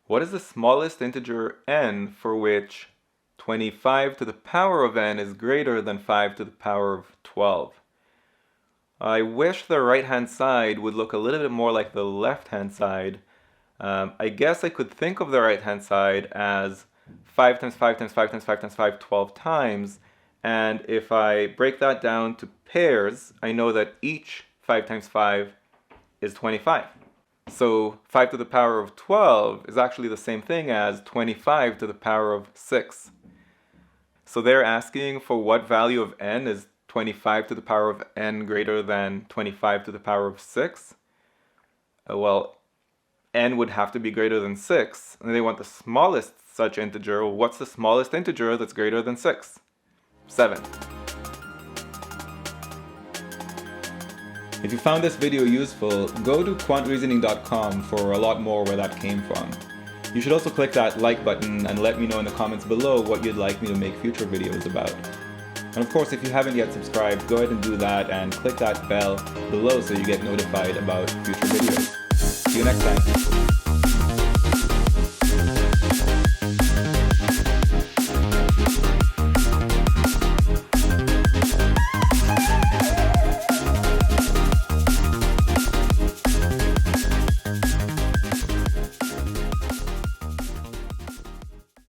What is the smallest integer n for which 25 to the power of n is greater than 5 to the power of 12? I wish the right-hand side would look a little bit more like the left-hand side. I guess I could think of the right-hand side as 5 times 5 times 5 times 5 times 5, 12 times. And if I break that down to pairs, I know that each 5 times 5 is 25. So 5 to the power of 12 is actually the same thing as 25 to the power of 6. So they're asking for what value of n is 25 to the power of n greater than 25 to the power of 6. Well, n would have to be greater than 6, and they want the smallest such integer. Well, what's the smallest integer that's greater than 6? 7. If you found this video useful, go to quantreasoning.com for a lot more where that came from. You should also click that like button and let me know in the comments below what you'd like me to make future videos about. And of course, if you haven't yet subscribed, go ahead and do that and click that bell below so you get notified about future videos. See you next time.